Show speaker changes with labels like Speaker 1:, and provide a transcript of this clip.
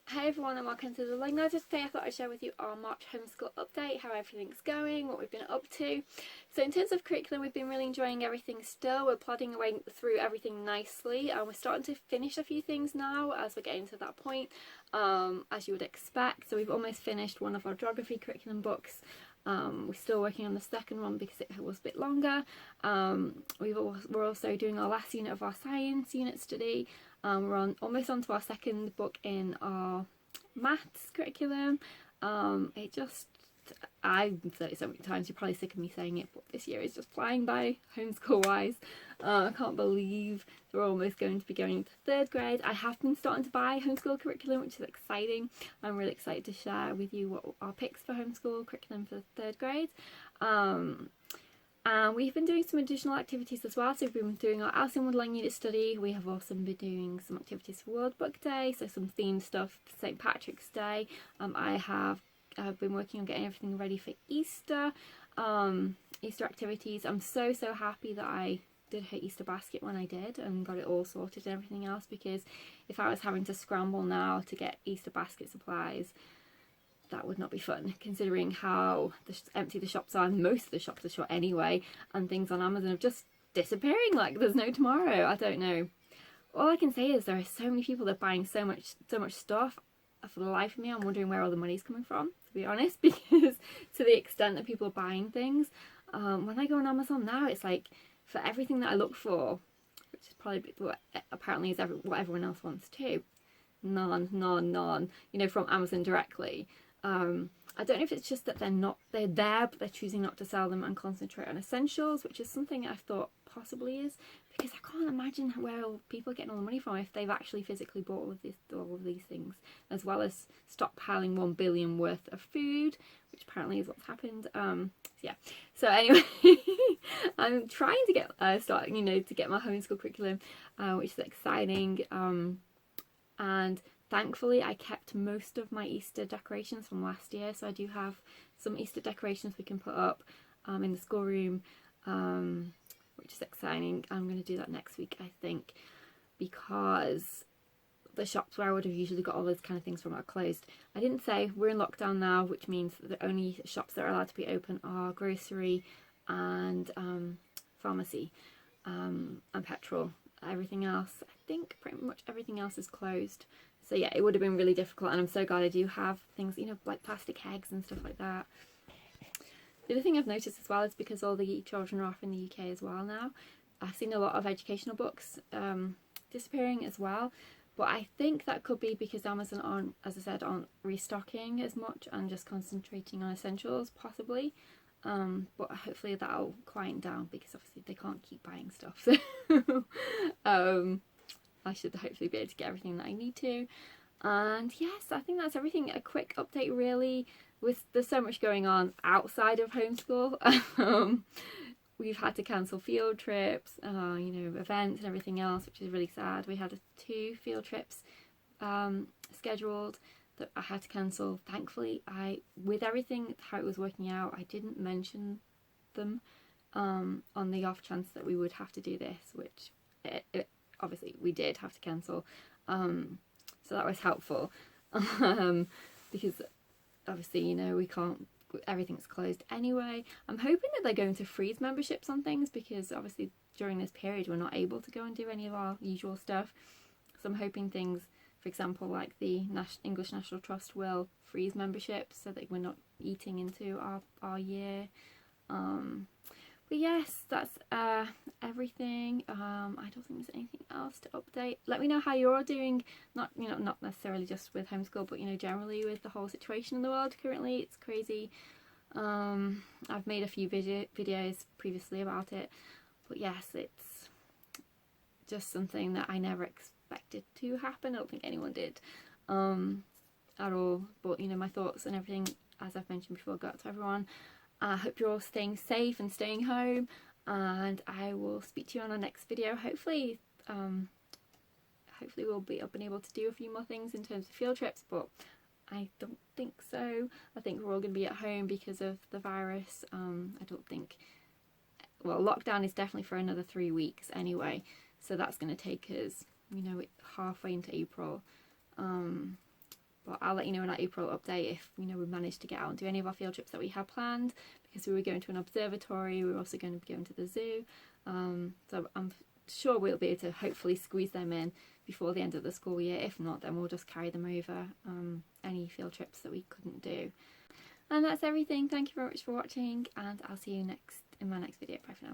Speaker 1: Hey everyone and welcome to the Learning Ladder. Today I thought I'd share with you our March homeschool update, how everything's going, what we've been up to. So in terms of curriculum, we've been really enjoying everything still. We're plodding away through everything nicely and we're starting to finish a few things now as we're getting to that point, as you would expect. So we've almost finished one of our geography curriculum books. We're still working on the second one because it was a bit longer. We're also doing our last unit of our science unit study. We're almost on to our second book in our maths curriculum. I've said it so many times, you're probably sick of me saying it, but this year is just flying by homeschool wise. I can't believe we're almost going to be going into third grade. I have been starting to buy homeschool curriculum, which is exciting. I'm really excited to share with you what our picks for homeschool curriculum for third grade. And we've been doing some additional activities as well. So we've been doing our Alice in Wonderland unit study. We have also been doing some activities for World Book Day, so some themed stuff for St. Patrick's Day. I've been working on getting everything ready for Easter, Easter activities. I'm so happy that I did her Easter basket when I did and got it all sorted and everything else, because if I was having to scramble now to get Easter basket supplies, that would not be fun, considering how empty the shops are, and most of the shops are shut anyway, and things on Amazon are just disappearing like there's no tomorrow. I don't know. All I can say is there are so many people that are buying so much stuff. For the life of me, I'm wondering where all the money's coming from, to be honest, because to the extent that people are buying things, when I go on Amazon now, it's like for everything that I look for, which is probably what apparently is what everyone else wants too, none, from Amazon directly. I don't know if it's just that they're there, but they're choosing not to sell them and concentrate on essentials, which is something I thought possibly is, because I can't imagine where people are getting all the money from if they've actually physically bought all of these things, as well as stockpiling 1 billion worth of food, which apparently is what's happened. So anyway, I'm trying to get to get my homeschool curriculum, which is exciting, and thankfully I kept most of my Easter decorations from last year, so I do have some Easter decorations we can put up in the schoolroom, which is exciting. I'm going to do that next week, I think, because the shops where I would have usually got all those kind of things from are closed. I didn't say we're in lockdown now, which means that the only shops that are allowed to be open are grocery and pharmacy and petrol. Everything else, I think pretty much everything else is closed. So yeah, it would have been really difficult, and I'm so glad I do have things, like plastic eggs and stuff like that. The other thing I've noticed as well is because all the children are off in the UK as well now, I've seen a lot of educational books disappearing as well. But I think that could be because Amazon aren't restocking as much and just concentrating on essentials, possibly. But hopefully that'll quieten down, because obviously they can't keep buying stuff. So I should hopefully be able to get everything that I need to. And yes, I think that's everything. A quick update really. There's so much going on outside of homeschool. We've had to cancel field trips, events and everything else, which is really sad. We had 2 field trips scheduled that I had to cancel. Thankfully, with everything how it was working out, I didn't mention them on the off chance that we would have to do this, which obviously we did have to cancel. So that was helpful, because obviously we can't. Everything's closed anyway. I'm hoping that they're going to freeze memberships on things, because obviously during this period we're not able to go and do any of our usual stuff. So I'm hoping things, for example, like the English National Trust will freeze memberships so that we're not eating into our year. But yes, that's everything. I don't think there's anything else to update. Let me know how you're doing, not necessarily just with homeschool, but generally with the whole situation in the world currently. It's crazy. I've made a few videos previously about it, but yes, it's just something that I never expected to happen. I don't think anyone did at all. But my thoughts and everything, as I've mentioned before, go out to everyone. I hope you're all staying safe and staying home, and I will speak to you on our next video. Hopefully we'll be up and able to do a few more things in terms of field trips, but I don't think so. I think we're all going to be at home because of the virus. I don't think, lockdown is definitely for another 3 weeks anyway, so that's going to take us, halfway into April. but I'll let you know in our April update if, you know, we managed to get out and do any of our field trips that we had planned, because we were going to an observatory, we were also going to be going to the zoo. So I'm sure we'll be able to hopefully squeeze them in before the end of the school year. If not, then we'll just carry them over, any field trips that we couldn't do. And that's everything. Thank you very much for watching, and I'll see you in my next video. Bye for now.